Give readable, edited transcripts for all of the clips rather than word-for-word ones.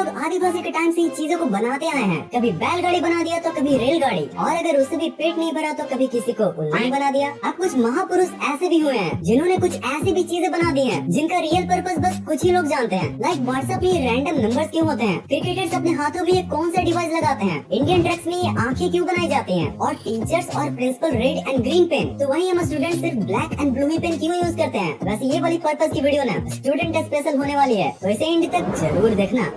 लोग आदिवासी के टाइम से ही चीजों को बनाते आए हैं। कभी बैलगाड़ी बना दिया तो कभी रेलगाड़ी, और अगर उससे भी पेट नहीं भरा तो कभी किसी को उल्लू बना दिया। अब कुछ महापुरुष ऐसे भी हुए हैं जिन्होंने कुछ ऐसी भी चीजें बना दी हैं जिनका रियल पर्पस बस कुछ ही लोग जानते हैं। लाइक व्हाट्सएप में ये रैंडम नंबर्स क्यों होते हैं, क्रिकेटर्स अपने हाथों में ये कौन सा डिवाइस लगाते हैं, इंडियन ट्रक्स में ये आंखें क्यों बनाई जाती हैं, और टीचर्स और principal red and green pen तो वहीं हम स्टूडेंट सिर्फ ब्लैक एंड ब्लू पेन क्यों यूज करते हैं। वैसे ये वाली पर्पस की वीडियो ना स्टूडेंट स्पेशल होने वाली है, तो इसे एंड तक जरूर देखना।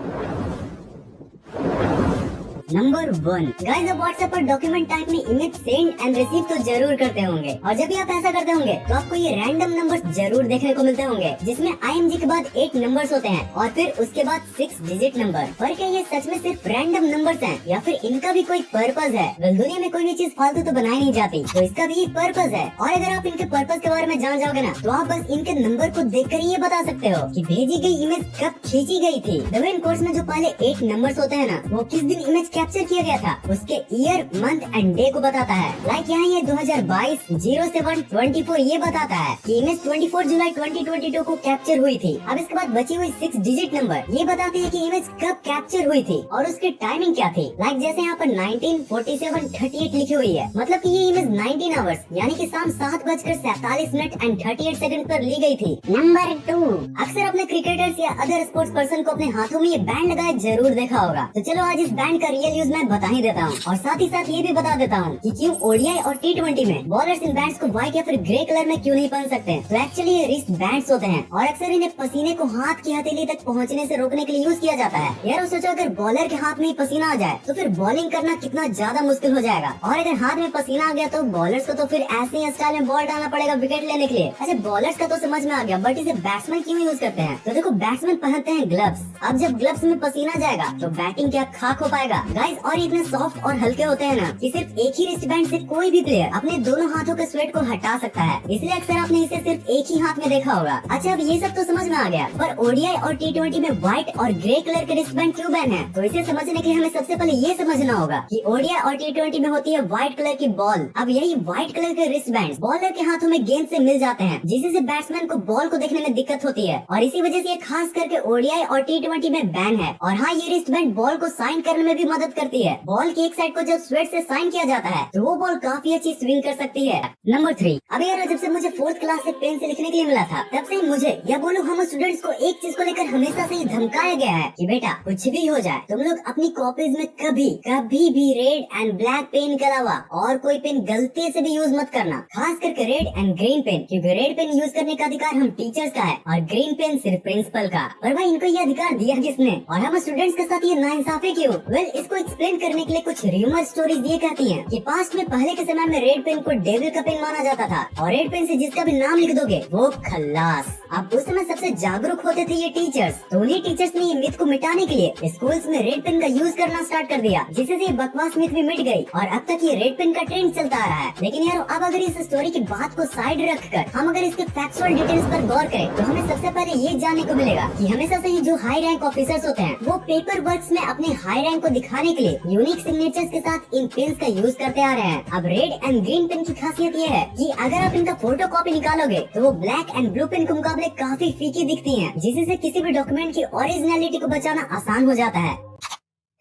नंबर 1, गाइस आप व्हाट्सएप पर डॉक्यूमेंट टाइप में इमेज सेंड एंड रिसीव तो जरूर करते होंगे, और जब भी आप ऐसा करते होंगे तो आपको ये रैंडम नंबर्स जरूर देखने को मिलते होंगे जिसमें IMG के बाद 8 नंबर्स होते हैं और फिर उसके बाद 6 डिजिट नंबर। पर क्या ये सच में सिर्फ रैंडम नंबर्स हैं या फिर इनका भी कोई पर्पस है? दुनिया में कोई भी चीज फालतू तो बनाई नहीं जाती, तो इसका भी एक पर्पस है। और अगर आप इनके पर्पस के बारे में जान जाओगे ना तो आप बस इनके नंबर को देखकर ही ये बता सकते हो कि भेजी गई इमेज कब खींची गई थी। मेन कोर्स में जो पहले 8 नंबर्स होते हैं ना, वो किस दिन इमेज कैप्चर किया गया था उसके ईयर, मंथ एंड डे को बताता है। लाइक यहाँ ये 2022 07-24 ये बताता है कि इमेज 24 जुलाई 2022 को कैप्चर हुई थी। अब इसके बाद बची हुई 6 डिजिट नंबर ये बताते हैं कि इमेज कब कैप्चर हुई थी और उसकी टाइमिंग क्या थी। लाइक जैसे यहाँ पर 19:47:38 लिखी हुई है, मतलब कि ये इमेज 19 आवर्स यानी कि शाम 7:47 एंड 38 सेकंड पर ली गई थी। नंबर 2, अक्सर अपने क्रिकेटर्स या अदर स्पोर्ट्स पर्सन को अपने हाथों में ये बैंड लगाए जरूर देखा होगा। तो चलो आज इस बैंड का रियल यूज मैं बता ही देता हूँ, और साथ ही साथ ये भी बता देता हूँ कि क्यों ODI और T20 में बॉलर्स इन बैंड्स को व्हाइट या फिर ग्रे कलर में क्यों नहीं पहन सकते। तो एक्चुअली ये रिस्ट बैंड्स होते हैं और अक्सर इन्हें पसीने को हाथ की हथेली तक पहुँचने से रोकने के लिए यूज किया जाता है। यार सोचो अगर बॉलर के हाथ में ही पसीना आ जाए तो फिर बॉलिंग करना कितना ज्यादा मुश्किल हो जाएगा, और अगर हाथ में पसीना आ गया तो बॉलर्स को तो फिर ऐसे ही स्टाइल में बॉल डालना पड़ेगा विकेट लेने के लिए। अच्छा बॉलर्स का तो समझ में आ गया, बट इसे बैट्समैन क्यों यूज करते हैं? तो देखो बैट्समैन पहनते हैं ग्लव्स। अब जब ग्लव्स में पसीना जाएगा तो बैटिंग क्या खाक हो पाएगा गाइस। और इतने सॉफ्ट और हल्के होते हैं ना कि सिर्फ एक ही रिस्ट बैंड से कोई भी प्लेयर अपने दोनों हाथों के स्वेट को हटा सकता है, इसलिए अक्सर आपने इसे सिर्फ एक ही हाथ में देखा होगा। अच्छा अब ये सब तो समझ में आ गया, पर ODI और T20 में व्हाइट और ग्रे कलर के रिस्ट बैंड क्यों बैन है? तो इसे समझने के लिए हमें सबसे पहले ये समझना होगा कि ODI और T20 में होती है व्हाइट कलर की बॉल। अब यही व्हाइट कलर के रिस्ट बैंड बॉलर के हाथों में गेंद से मिल जाते हैं, जिससे बैट्समैन को बॉल को देखने में दिक्कत होती है, और इसी वजह से ये खास करके ODI और T20 में बैन है। और हाँ ये रिस्ट बैंड बॉल को साइन करने में भी मदद करती है। बॉल की एक साइड को जब स्वेट से साइन किया जाता है तो वो बॉल काफी अच्छी स्विंग कर सकती है। नंबर 3, अभी यार जब से मुझे 4th क्लास से पेन से लिखने के लिए मिला था तब से ही मुझे या बोलो हम स्टूडेंट्स को एक चीज को लेकर हमेशा से ही धमकाया गया है कि बेटा कुछ भी हो जाए तुम लोग अपनी कॉपीज में कभी कभी भी रेड एंड ब्लैक पेन के अलावा और कोई पेन गलती से भी यूज मत करना, खास करके रेड एंड ग्रीन पेन, क्योंकि रेड पेन यूज करने का अधिकार हम टीचर्स का है और ग्रीन पेन सिर्फ प्रिंसिपल का। और भाई इनको ये अधिकार दिया किसने और हम स्टूडेंट्स के साथ ये नाइंसाफी क्यों? वेल इसको एक्सप्लेन करने के लिए कुछ र्यूमर स्टोरीज ये कहती हैं कि पास्ट में पहले के समय में रेड पेन को डेविल का पेन माना जाता था, और रेड पेन से जिसका भी नाम लिख दोगे वो खल्लास। अब उस समय सबसे जागरूक होते थे ये टीचर्स, तो उन्हीं टीचर्स ने ये मिथ को मिटाने के लिए स्कूल्स में रेड पेन का यूज करना स्टार्ट कर दिया, जिससे ये बकवास मिथ भी मिट गई और अब तक ये रेड पेन का ट्रेंड चलता आ रहा है। लेकिन यार अब अगर इस स्टोरी की बात को साइड रखकर हम अगर इसके फैक्चुअल डिटेल्स पर गौर करें तो हमें सबसे पहले ये जानने को मिलेगा कि हमेशा से ही जो हाई रैंक ऑफिसर्स होते हैं वो पेपर वर्क्स में अपने हाई रैंक को दिखाने के लिए यूनिक सिग्नेचर्स के साथ इन पेन्स का यूज करते आ रहे हैं। अब रेड एंड ग्रीन पेन की खासियत ये है कि अगर आप इनका फोटो कॉपी निकालोगे तो वो ब्लैक एंड ब्लू पेन के मुकाबले काफी फीकी दिखती हैं, जिससे किसी भी डॉक्यूमेंट की ओरिजिनलिटी को बचाना आसान हो जाता है।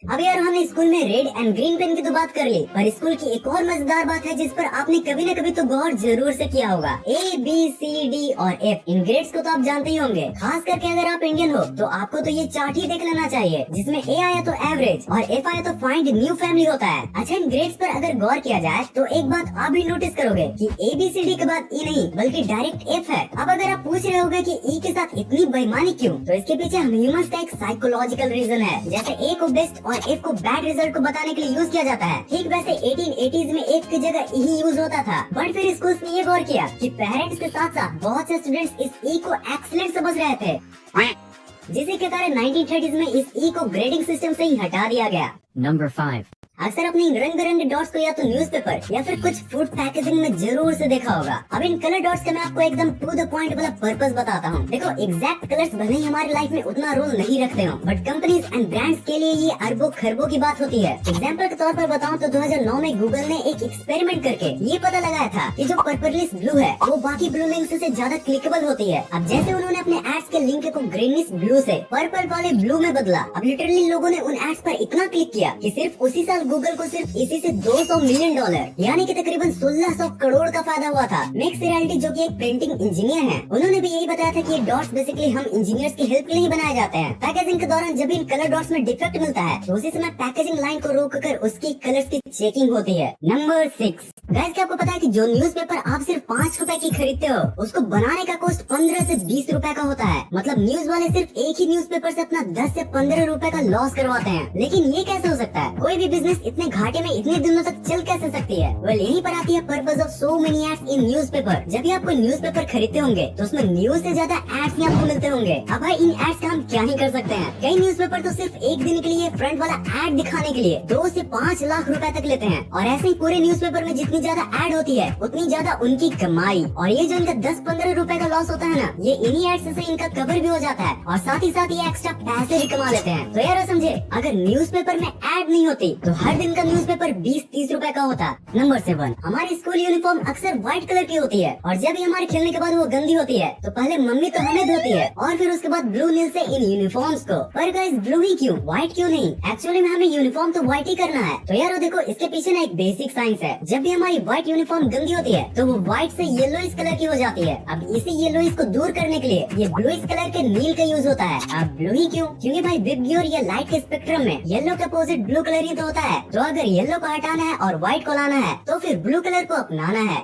अब यार हमने स्कूल में रेड एंड ग्रीन पेन की तो बात कर ली, पर स्कूल की एक और मजेदार बात है जिस पर आपने कभी न कभी तो गौर जरूर से किया होगा। ABCD और F इन ग्रेड्स को तो आप जानते ही होंगे, खास करके अगर आप इंडियन हो तो आपको तो ये चार्ट ही देख लेना चाहिए जिसमें A आया तो एवरेज और F आया तो फाइंड न्यू फैमिली होता है। अच्छा इन ग्रेड्स पर अगर गौर किया जाए तो एक बात आप भी नोटिस करोगे कि ABCD के बाद E नहीं बल्कि डायरेक्ट F है। अब अगर आप पूछ रहे होगे कि E के साथ इतनी बेईमानी क्यों, तो इसके पीछे हम ह्यूमंस का एक साइकोलॉजिकल रीजन है। जैसे A को बेस्ट और F को बैड रिजल्ट को बताने के लिए यूज किया जाता है, ठीक वैसे 1880s में F की जगह E ही यूज होता था। बट फिर स्कूल्स ने ये गौर किया कि पेरेंट्स के साथ साथ बहुत से स्टूडेंट्स इस E को एक्सीलेंट समझ रहे थे, जिसके कारण 1930s में इस E को ग्रेडिंग सिस्टम से ही हटा दिया गया। Number 5. अक्सर अपने इन रंग बिरंगे डॉट्स को या तो न्यूज़पेपर या फिर कुछ फूड पैकेजिंग में जरूर से देखा होगा। अब इन कलर डॉट्स का मैं आपको एकदम टू द पॉइंट वाला पर्पस बताता हूँ। देखो, एग्जैक्ट कलर्स भले ही हमारी लाइफ में उतना रोल नहीं रखते हो, बट कंपनीज एंड ब्रांड्स के लिए ये अरबों खरबों की बात होती है। एग्जाम्पल के तौर पर बताऊँ तो 2009 में गूगल ने एक एक्सपेरिमेंट करके ये पता लगाया था कि जो पर्पलिश ब्लू है वो बाकी ब्लू लिंक से ज्यादा क्लिकेबल होती है। अब जैसे उन्होंने अपने एड्स के लिंक को ग्रीनिश ब्लू से पर्पल वाले ब्लू में बदला, अब लिटरली लोगों ने उन एड्स पर इतना क्लिक किया कि सिर्फ उसी साल गूगल को सिर्फ इसी से $200 मिलियन यानी कि तकरीबन 1600 करोड़ का फायदा हुआ था। मैक्स रियलिटी जो कि एक प्रिंटिंग इंजीनियर है, उन्होंने भी यही बताया था कि ये डॉट्स बेसिकली हम इंजीनियर्स की हेल्प के लिए बनाए जाते हैं। पैकेजिंग के दौरान जब इन कलर डॉट्स में डिफेक्ट मिलता है तो उसी समय पैकेजिंग लाइन को रोक कर उसकी कलर्स की चेकिंग होती है। नंबर 6, गाइस क्या आपको पता है कि जो न्यूज़पेपर आप सिर्फ 5 रुपए की खरीदते हो उसको बनाने का कॉस्ट 15 से 20 रुपए का होता है। मतलब न्यूज वाले सिर्फ एक ही न्यूज़पेपर से अपना 10 से 15 रुपए का लॉस करवाते हैं। लेकिन ये कैसे हो सकता है? कोई भी बिजनेस इतने घाटे में इतने दिनों तक चल कैसे सकती है? वेल, यहीं पर आती है purpose of so many ads in newspaper. जब भी आप कोई न्यूज़पेपर खरीदते होंगे तो उसमें न्यूज से ज्यादा एड्स ही आपको मिलते होंगे। अब भाई इन एड्स का हम क्या ही कर सकते हैं। कई न्यूज़पेपर तो सिर्फ एक दिन के लिए फ्रंट वाला एड दिखाने के लिए 2 से 5 लाख रुपए तक लेते हैं। और ऐसे ही पूरे न्यूज़पेपर में जितनी ज्यादा एड होती है उतनी ज्यादा उनकी कमाई। और ये जो इनका 10-15 रुपए का लॉस होता है ना, ये इन्हीं एड्स से इनका कवर भी हो जाता है और साथ ही साथ ये एक्स्ट्रा पैसे भी कमा लेते हैं। तो यार समझे, अगर न्यूज़पेपर में एड नहीं होती तो हर दिन का न्यूज़पेपर 20-30 रुपए का होता। नंबर 7, हमारी स्कूल यूनिफॉर्म अक्सर व्हाइट कलर की होती है और जब भी हमारे खेलने के बाद वो गंदी होती है तो पहले मम्मी तो हमें धोती है और फिर उसके बाद ब्लू नील से इन यूनिफॉर्म्स को। पर गाइस, ब्लू ही क्यों, व्हाइट क्यों नहीं? एक्चुअली में हमें यूनिफॉर्म तो व्हाइट ही करना है। तो यार देखो, इसके पीछे ना एक बेसिक साइंस है। जब भी हमारी व्हाइट यूनिफॉर्म गंदी होती है तो वो व्हाइट से येलोइश कलर की हो जाती है। अब इसी येलोइश को दूर करने के लिए ये ब्लूइश कलर के नील का यूज होता है। अब ब्लू ही क्यों? क्योंकि भाई विबग्योर या लाइट के स्पेक्ट्रम में येलो के अपोजिट ब्लू कलर ही तो होता है। तो अगर येलो को हटाना है और व्हाइट को लाना है तो फिर ब्लू कलर को अपनाना है।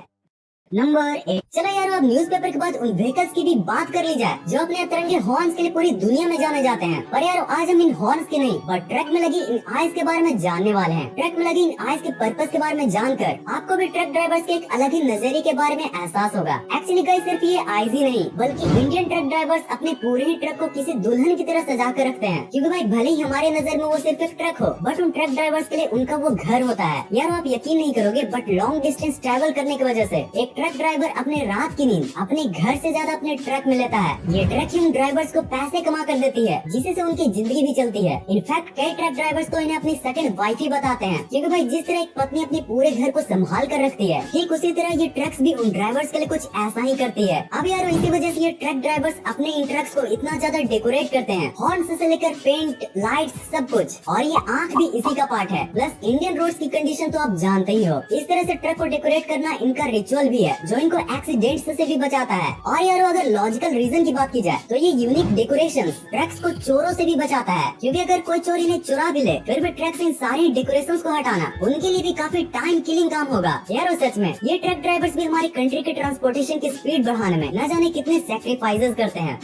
नंबर 8, चलो यार अब न्यूज़पेपर के बाद उन व्हीकल्स की भी बात कर ली जाए जो अपने तिरंगे हॉर्न्स के लिए पूरी दुनिया में जाने जाते हैं। पर यार आज हम इन हॉर्न्स के नहीं पर ट्रक में लगी इन आइज के बारे में जानने वाले हैं। ट्रक में लगी इन आइज के पर्पस के बारे में जानकर आपको भी ट्रक ड्राइवर्स के एक अलग ही नजरिए के बारे में एहसास होगा। एक्चुअली गाइस, सिर्फ ये आइज ही नहीं बल्कि इंडियन ट्रक ड्राइवर्स अपने पूरे ही ट्रक को किसी दुल्हन की तरह सजा कर रखते हैं। क्योंकि भाई भले ही हमारे नजर में वो सिर्फ एक ट्रक हो, बट उन ट्रक ड्राइवर्स के लिए उनका वो घर होता है। यार आप यकीन नहीं करोगे, बट लॉन्ग डिस्टेंस ट्रैवल करने की वजह से एक ट्रक ड्राइवर अपने रात की नींद अपने घर से ज्यादा अपने ट्रक में लेता है। ये ट्रक ही उन ड्राइवर्स को पैसे कमा कर देती है जिससे से उनकी जिंदगी भी चलती है। इनफैक्ट कई ट्रक ड्राइवर्स तो इन्हें अपनी सेकंड वाइफ ही बताते हैं। क्योंकि भाई जिस तरह एक पत्नी अपने पूरे घर को संभाल कर रखती है, ठीक उसी तरह ये ट्रक्स भी उन ड्राइवर्स के लिए कुछ ऐसा ही करती है। अब यार इसी वजह से ये ट्रक ड्राइवर्स अपने इन ट्रक्स को इतना ज्यादा डेकोरेट करते हैं, हॉर्न से लेकर पेंट, लाइट्स, सब कुछ। और ये आँख भी इसी का पार्ट है। प्लस इंडियन रोड्स की कंडीशन तो आप जानते ही हो। इस तरह से ट्रक को डेकोरेट करना इनका रिचुअल भी है जो इनको एक्सीडेंट से भी बचाता है। और यार अगर लॉजिकल रीजन की बात की जाए तो ये यूनिक डेकोरेशंस ट्रक्स को चोरों से भी बचाता है। क्योंकि अगर कोई चोर इन्हें चुरा भी ले फिर भी ट्रक्स इन सारी डेकोरेशंस को हटाना उनके लिए भी काफी टाइम किलिंग काम होगा। यार सच में ये ट्रक ड्राइवर्स भी हमारी कंट्री के ट्रांसपोर्टेशन की स्पीड बढ़ाने में न जाने कितने सैक्रिफाइसेस करते हैं।